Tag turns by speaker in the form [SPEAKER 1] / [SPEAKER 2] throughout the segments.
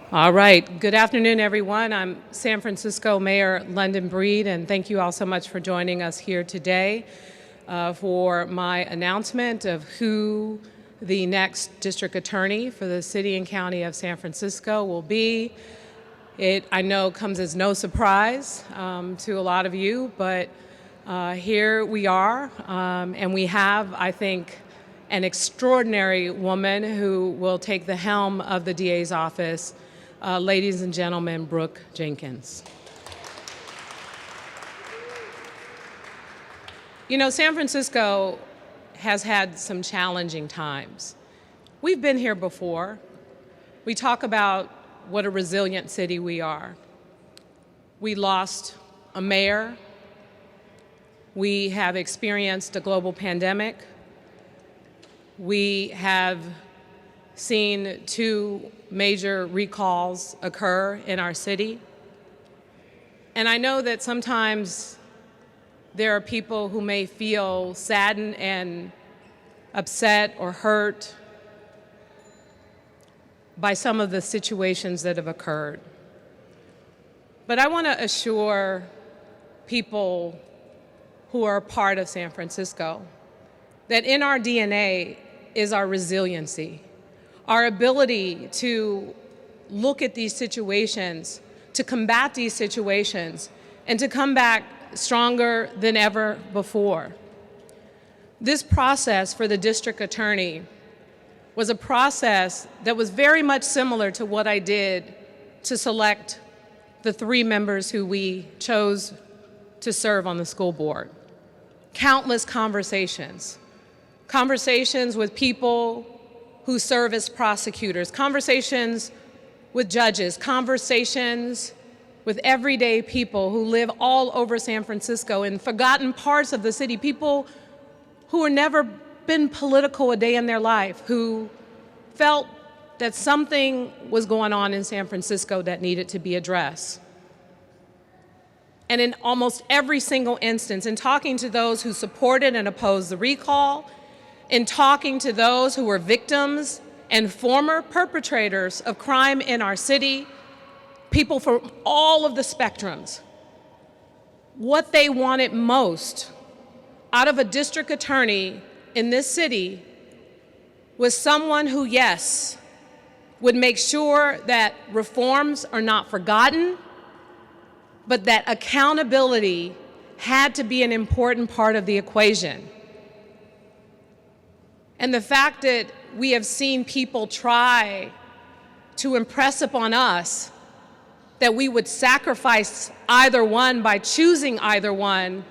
[SPEAKER 1] All right. Good afternoon, everyone. I'm San Francisco Mayor London Breed, and thank you all so much for joining us here today for my announcement of who the next district attorney for the city and county of San Francisco will be. It, I know, comes as no surprise to a lot of you, but here we are, and we have, I think, an extraordinary woman who will take the helm of the DA's office. Ladies and gentlemen, Brooke Jenkins. You know, San Francisco has had some challenging times. We've been here before. We talk about what a resilient city we are. We lost a mayor. We have experienced a global pandemic. We have seen 2 major recalls occur in our city. And I know that sometimes there are people who may feel saddened and upset or hurt by some of the situations that have occurred. But I want to assure people who are a part of San Francisco that in our DNA is our resiliency, our ability to look at these situations, to combat these situations, and to come back stronger than ever before. This process for the district attorney was a process that was very much similar to what I did to select the 3 members who we chose to serve on the school board. Countless conversations with people who serve as prosecutors, conversations with judges, conversations with everyday people who live all over San Francisco in forgotten parts of the city, people who have never been political a day in their life, who felt that something was going on in San Francisco that needed to be addressed. And in almost every single instance, in talking to those who supported and opposed the recall, in talking to those who were victims and former perpetrators of crime in our city, people from all of the spectrums, what they wanted most out of a district attorney in this city was someone who, yes, would make sure that reforms are not forgotten, but that accountability had to be an important part of the equation. And the fact that we have seen people try to impress upon us that we would sacrifice either one by choosing either one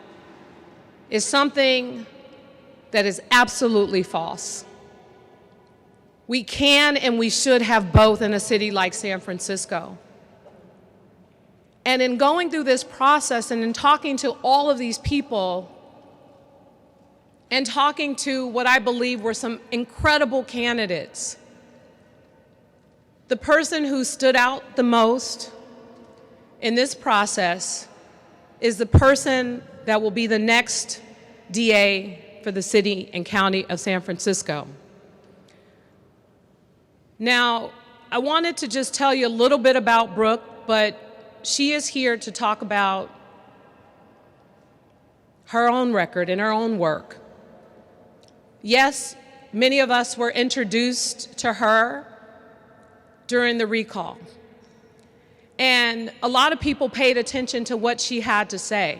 [SPEAKER 1] is something that is absolutely false. We can and we should have both in a city like San Francisco. And in going through this process and in talking to all of these people and talking to what I believe were some incredible candidates, the person who stood out the most in this process is the person that will be the next DA for the city and county of San Francisco. Now, I wanted to just tell you a little bit about Brooke, but she is here to talk about her own record and her own work. Yes, many of us were introduced to her during the recall. And a lot of people paid attention to what she had to say.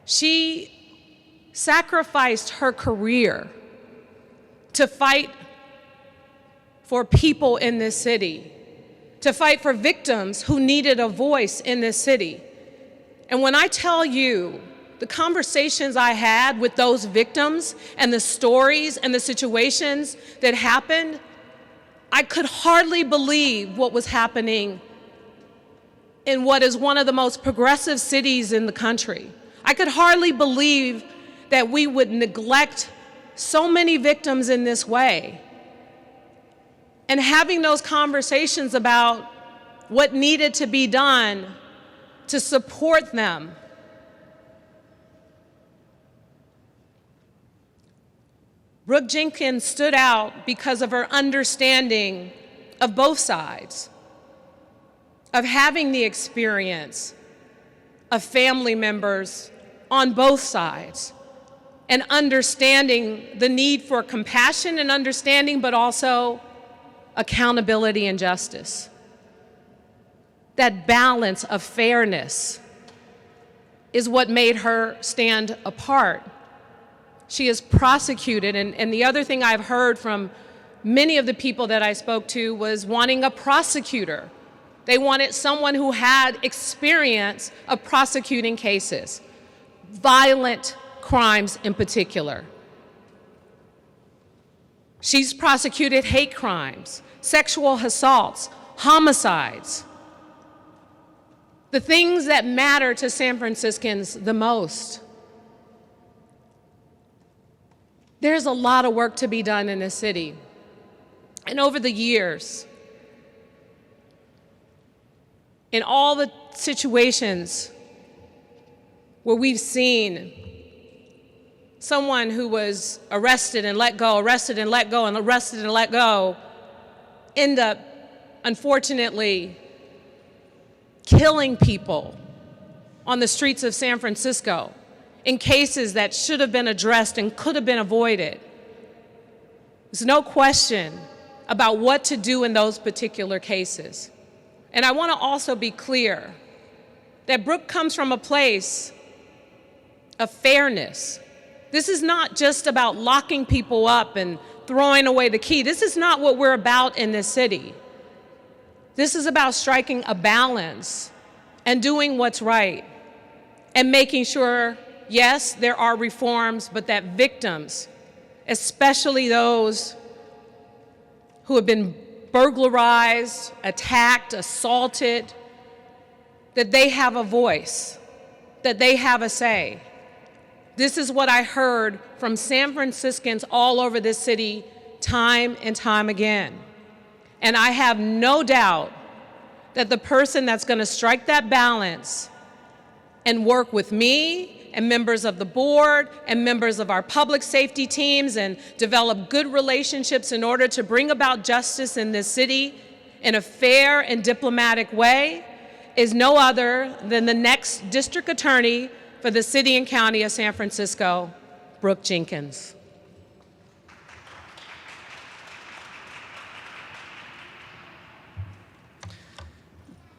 [SPEAKER 1] She sacrificed her career to fight for people in this city, to fight for victims who needed a voice in this city. And when I tell you the conversations I had with those victims and the stories and the situations that happened, I could hardly believe what was happening in what is one of the most progressive cities in the country. I could hardly believe that we would neglect so many victims in this way. And having those conversations about what needed to be done to support them. Brooke Jenkins stood out because of her understanding of both sides. of having the experience of family members on both sides and understanding the need for compassion and understanding, but also accountability and justice. That balance of fairness is what made her stand apart. She is prosecuted, and the other thing I've heard from many of the people that I spoke to was wanting a prosecutor. They wanted someone who had experience of prosecuting cases, violent crimes in particular. She's prosecuted hate crimes, sexual assaults, homicides, the things that matter to San Franciscans the most. There's a lot of work to be done in this city. And over the years, in all the situations where we've seen someone who was arrested and let go, arrested and let go, and arrested and let go, end up, unfortunately, killing people on the streets of San Francisco in cases that should have been addressed and could have been avoided. There's no question about what to do in those particular cases. And I want to also be clear that Brooke comes from a place of fairness. This is not just about locking people up and throwing away the key. This is not what we're about in this city. This is about striking a balance and doing what's right and making sure, yes, there are reforms, but that victims, especially those who have been burglarized, attacked, assaulted, that they have a voice, that they have a say. This is what I heard from San Franciscans all over this city time and time again. And I have no doubt that the person that's going to strike that balance and work with me and members of the board and members of our public safety teams and develop good relationships in order to bring about justice in this city in a fair and diplomatic way is no other than the next district attorney for the city and county of San Francisco, Brooke Jenkins.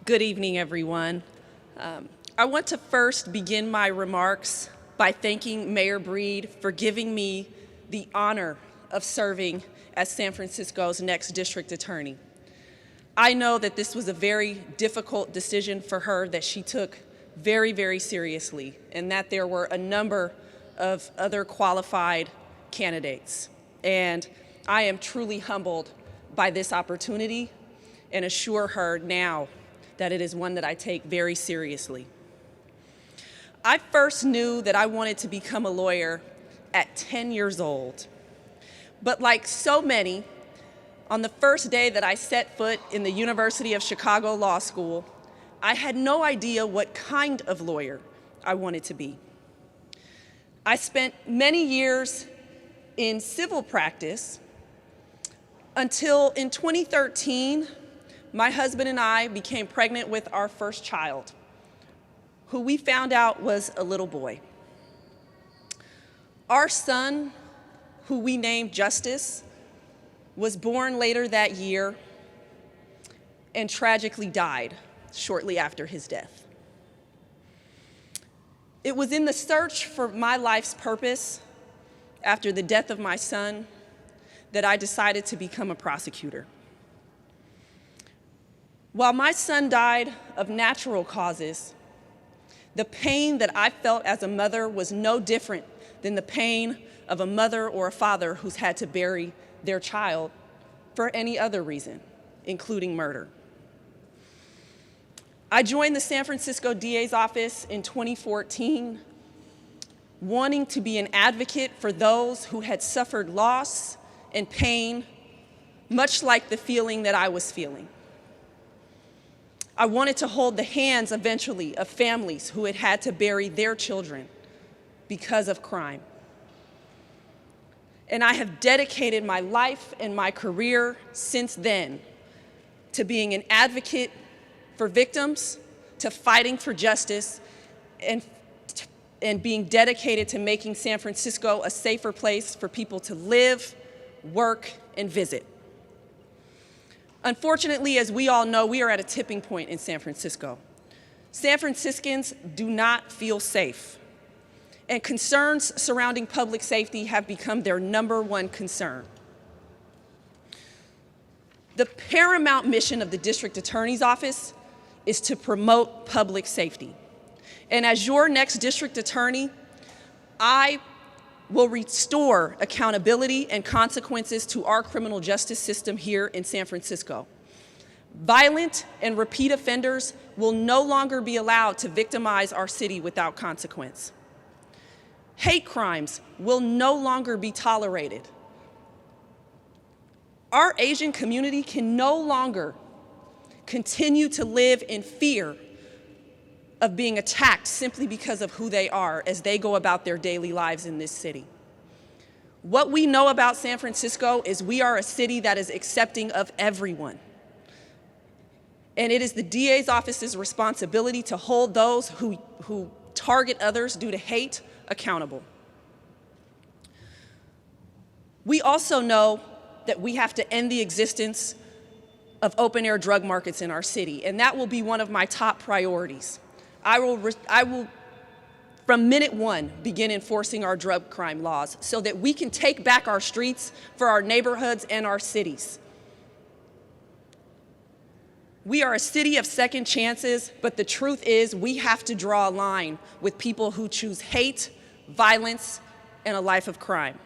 [SPEAKER 2] Good evening, everyone. I want to first begin my remarks by thanking Mayor Breed for giving me the honor of serving as San Francisco's next district attorney. I know that this was a very difficult decision for her that she took very, very seriously, and that there were a number of other qualified candidates. And I am truly humbled by this opportunity and assure her now that it is one that I take very seriously. I first knew that I wanted to become a lawyer at 10 years old. But like so many, on the first day that I set foot in the University of Chicago Law School, I had no idea what kind of lawyer I wanted to be. I spent many years in civil practice until in 2013, my husband and I became pregnant with our first child, who we found out was a little boy. Our son, who we named Justice, was born later that year and tragically died shortly after his death. It was in the search for my life's purpose after the death of my son that I decided to become a prosecutor. While my son died of natural causes, the pain that I felt as a mother was no different than the pain of a mother or a father who's had to bury their child for any other reason, including murder. I joined the San Francisco DA's office in 2014, wanting to be an advocate for those who had suffered loss and pain, much like the feeling that I was feeling. I wanted to hold the hands eventually of families who had had to bury their children because of crime. And I have dedicated my life and my career since then to being an advocate for victims, to fighting for justice, and being dedicated to making San Francisco a safer place for people to live, work, and visit. Unfortunately, as we all know, we are at a tipping point in San Francisco. San Franciscans do not feel safe, and concerns surrounding public safety have become their #1 concern. The paramount mission of the District Attorney's Office is to promote public safety. And as your next district attorney, I will restore accountability and consequences to our criminal justice system here in San Francisco. Violent and repeat offenders will no longer be allowed to victimize our city without consequence. Hate crimes will no longer be tolerated. Our Asian community can no longer continue to live in fear of being attacked simply because of who they are as they go about their daily lives in this city. What we know about San Francisco is we are a city that is accepting of everyone. And it is the DA's office's responsibility to hold those who target others due to hate accountable. We also know that we have to end the existence of open-air drug markets in our city, and that will be one of my top priorities. I will, from minute one, begin enforcing our drug crime laws so that we can take back our streets for our neighborhoods and our cities. We are a city of second chances, but the truth is we have to draw a line with people who choose hate, violence, and a life of crime.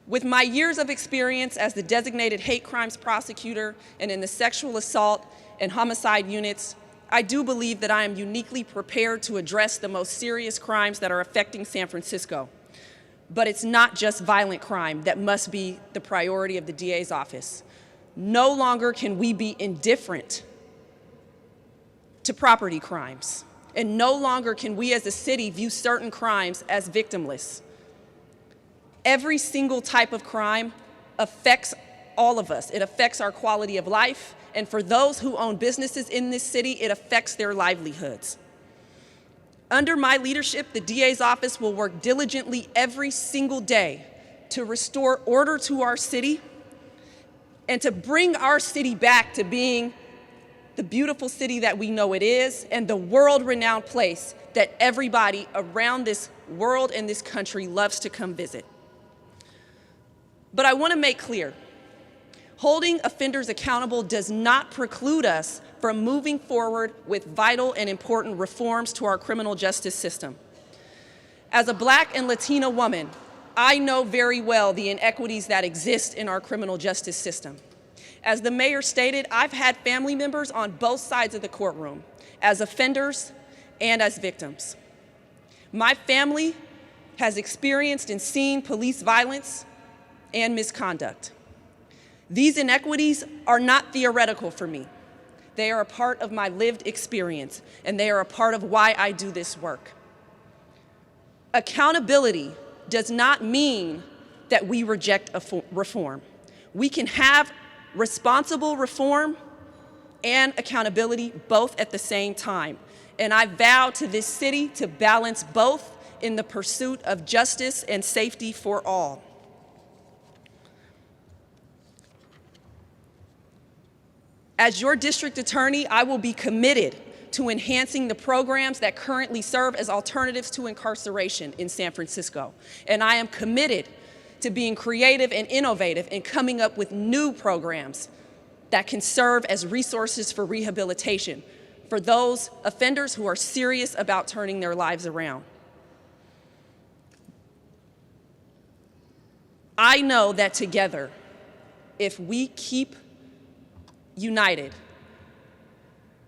[SPEAKER 2] With my years of experience as the designated hate crimes prosecutor and in the sexual assault and homicide units, I do believe that I am uniquely prepared to address the most serious crimes that are affecting San Francisco. But it's not just violent crime that must be the priority of the DA's office. No longer can we be indifferent to property crimes, and no longer can we as a city view certain crimes as victimless. Every single type of crime affects all of us. It affects our quality of life, and for those who own businesses in this city, it affects their livelihoods. Under my leadership, the DA's office will work diligently every single day to restore order to our city and to bring our city back to being the beautiful city that we know it is and the world-renowned place that everybody around this world and this country loves to come visit. But I want to make clear, holding offenders accountable does not preclude us from moving forward with vital and important reforms to our criminal justice system. As a Black and Latina woman, I know very well the inequities that exist in our criminal justice system. As the mayor stated, I've had family members on both sides of the courtroom, as offenders and as victims. My family has experienced and seen police violence and misconduct. These inequities are not theoretical for me. They are a part of my lived experience, and they are a part of why I do this work. Accountability does not mean that we reject reform. We can have responsible reform and accountability both at the same time. And I vow to this city to balance both in the pursuit of justice and safety for all. As your district attorney, I will be committed to enhancing the programs that currently serve as alternatives to incarceration in San Francisco. And I am committed to being creative and innovative in coming up with new programs that can serve as resources for rehabilitation for those offenders who are serious about turning their lives around. I know that together, if we keep united,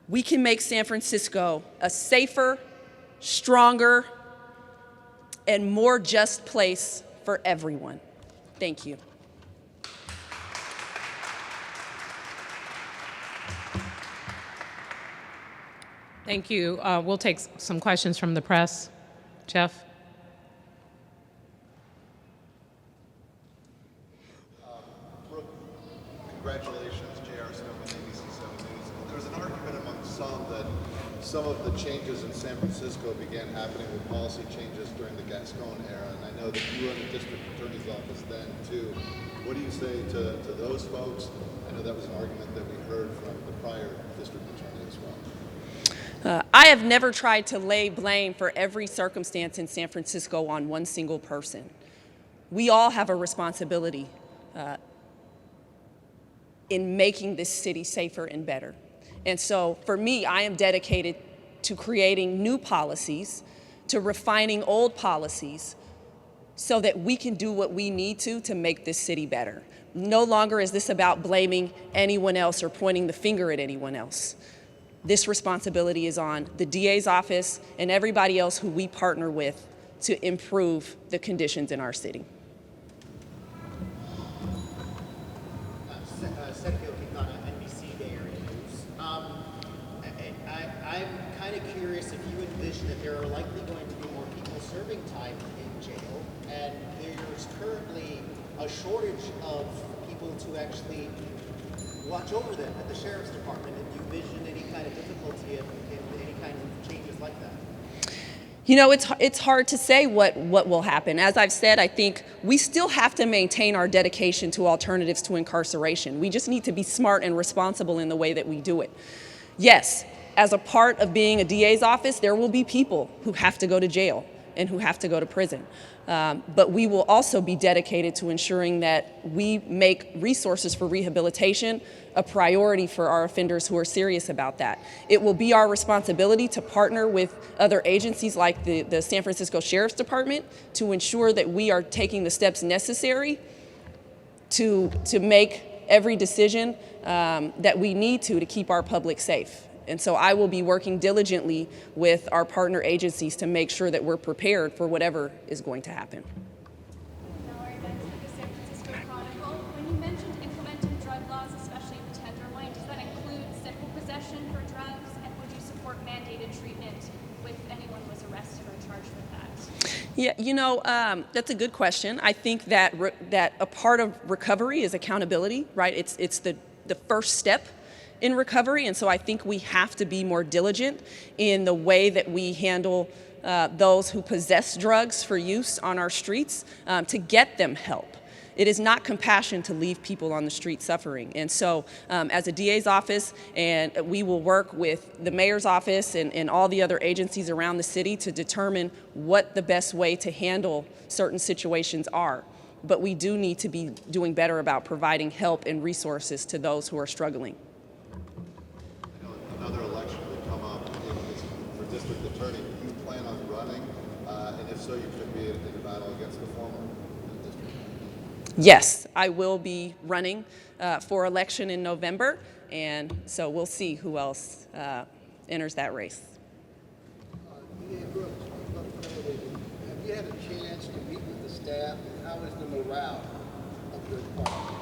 [SPEAKER 2] we can make San Francisco a safer, stronger, and more just place for everyone. Thank you.
[SPEAKER 1] Thank you. We'll take some questions from the press. Jeff?
[SPEAKER 3] Brooke, congratulations, J.R. Snowman, ABC 7 News. There's an argument some of the changes in San Francisco began happening with policy changes during the Gascon era, and I know that you were in the district attorney's office then too. What do you say to those folks? I know that was an argument that we heard from the prior district attorney as well.
[SPEAKER 2] I have never tried to lay blame for every circumstance in San Francisco on one single person. We all have a responsibility in making this city safer and better. And so for me, I am dedicated to creating new policies, to refining old policies, so that we can do what we need to make this city better. No longer is this about blaming anyone else or pointing the finger at anyone else. This responsibility is on the DA's office and everybody else who we partner with to improve the conditions in our city.
[SPEAKER 4] Sergio Quintana, NBC Bay Area News. I'm kind of curious if you envision that there are likely going to be more people serving time in jail, and there's currently a shortage of people to actually watch over them at the sheriff's department. And do you envision any kind of difficulty in any kind of changes like that?
[SPEAKER 2] You know, it's hard to say what will happen. As I've said, I think we still have to maintain our dedication to alternatives to incarceration. We just need to be smart and responsible in the way that we do it. Yes, as a part of being a DA's office, there will be people who have to go to jail and who have to go to prison. But we will also be dedicated to ensuring that we make resources for rehabilitation a priority for our offenders who are serious about that. It will be our responsibility to partner with other agencies like the San Francisco Sheriff's Department to ensure that we are taking the steps necessary to make every decision that we need to keep our public safe. And so I will be working diligently with our partner agencies to make sure that we're prepared for whatever is going to happen.
[SPEAKER 5] Mallory Benson of the San Francisco Chronicle. When you mentioned implementing drug laws, especially the Tenderloin, does that include simple possession for drugs? And would you support mandated treatment if anyone was arrested or charged with that?
[SPEAKER 2] Yeah, you know, that's a good question. I think that that a part of recovery is accountability, right? It's the first step in recovery, and so I think we have to be more diligent in the way that we handle those who possess drugs for use on our streets to get them help. It is not compassion to leave people on the street suffering. And so as a DA's office, and we will work with the mayor's office and all the other agencies around the city to determine what the best way to handle certain situations are. But we do need to be doing better about providing help and resources to those who are struggling.
[SPEAKER 3] Another election will come up for district attorney. Do you plan on running? And if so, you could be in a battle against the former district attorney.
[SPEAKER 2] Yes, I will be running for election in November, and so we'll see who else enters that race.
[SPEAKER 6] DA Brooks, have you had a chance to meet with the staff, and how is the morale of your department?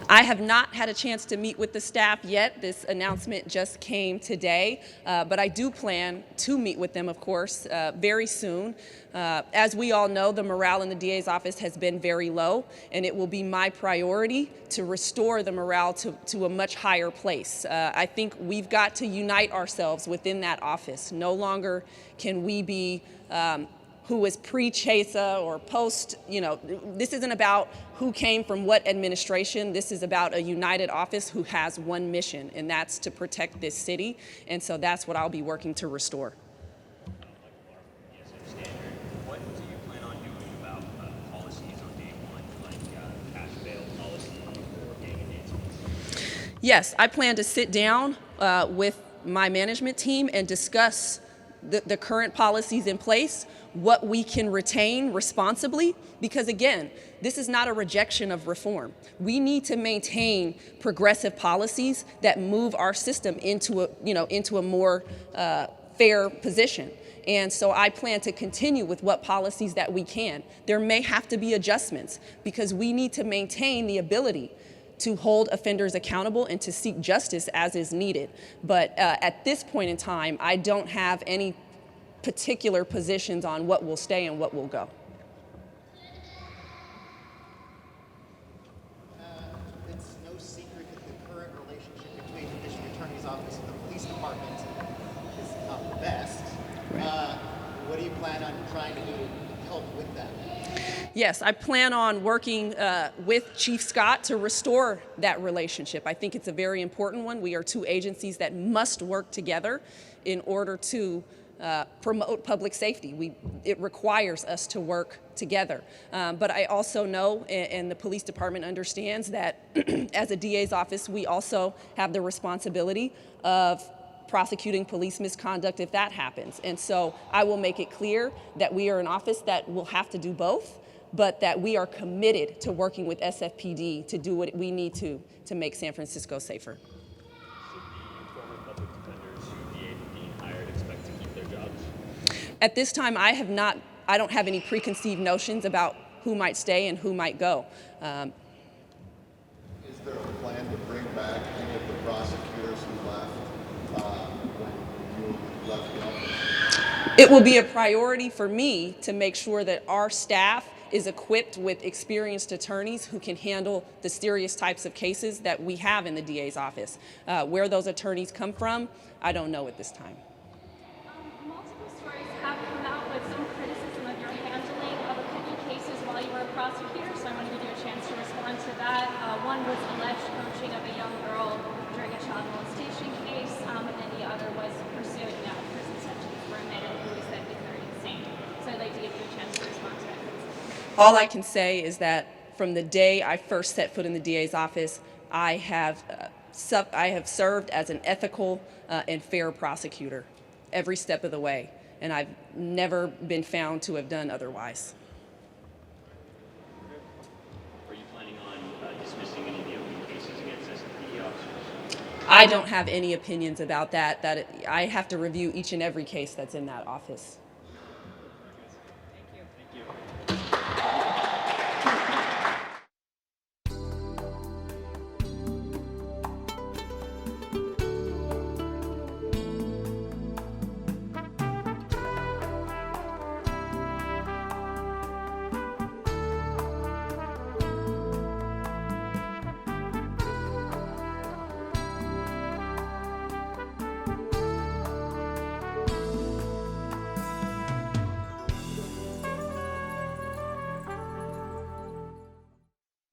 [SPEAKER 2] I have not had a chance to meet with the staff yet. This announcement just came today, but I do plan to meet with them, of course, very soon. As we all know, the morale in the DA's office has been very low, and it will be my priority to restore the morale to a much higher place. I think we've got to unite ourselves within that office. No longer can we be who was pre-CHASA or post, this isn't about who came from what administration. This is about a united office who has one mission, and that's to protect this city. And so that's what I'll be working to restore.
[SPEAKER 7] What do you plan on doing about policies on day one, like cash bail policy or gang enhancements?
[SPEAKER 2] Yes, I plan to sit down with my management team and discuss the current policies in place, what we can retain responsibly, because again, this is not a rejection of reform. We need to maintain progressive policies that move our system into a more fair position. And so I plan to continue with what policies that we can. There may have to be adjustments because we need to maintain the ability to hold offenders accountable and to seek justice as is needed. But at this point in time, I don't have any particular positions on what will stay and what will go.
[SPEAKER 4] It's no secret that the current relationship between the district attorney's office and the police department not the best. What do you plan on trying to do to help with that?
[SPEAKER 2] Yes, I plan on working with Chief Scott to restore that relationship. I think it's a very important one. We are two agencies that must work together in order to promote public safety. It requires us to work together. But I also know, and the police department understands, that as a DA's office, we also have the responsibility of prosecuting police misconduct if that happens. And so I will make it clear that we are an office that will have to do both, but that we are committed to working with SFPD to do what we need to make San Francisco safer.
[SPEAKER 7] Should the former public defenders who the being hired expect to keep their jobs?
[SPEAKER 2] At this time, I don't have any preconceived notions about who might stay and who might go.
[SPEAKER 3] Is there a plan to bring back any of the prosecutors who left when you left the office?
[SPEAKER 2] It will be a priority for me to make sure that our staff is equipped with experienced attorneys who can handle the serious types of cases that we have in the DA's office. Where those attorneys come from, I don't know at this time.
[SPEAKER 5] Multiple stories have come out with some criticism of your handling of opinion cases while you were a prosecutor, so I want to give you a chance to respond to that. One was alleged coaching of a young girl during a child molestation case, and the other was pursuing a prison sentence for a man who was said declared insane. So I'd like to give you a chance to respond to that.
[SPEAKER 2] All I can say is that from the day I first set foot in the DA's office, I have served as an ethical and fair prosecutor every step of the way, and I've never been found to have done otherwise.
[SPEAKER 7] Are you planning on dismissing any of the open cases against SFPD officers?
[SPEAKER 2] I don't have any opinions about that. I have to review each and every case that's in that office.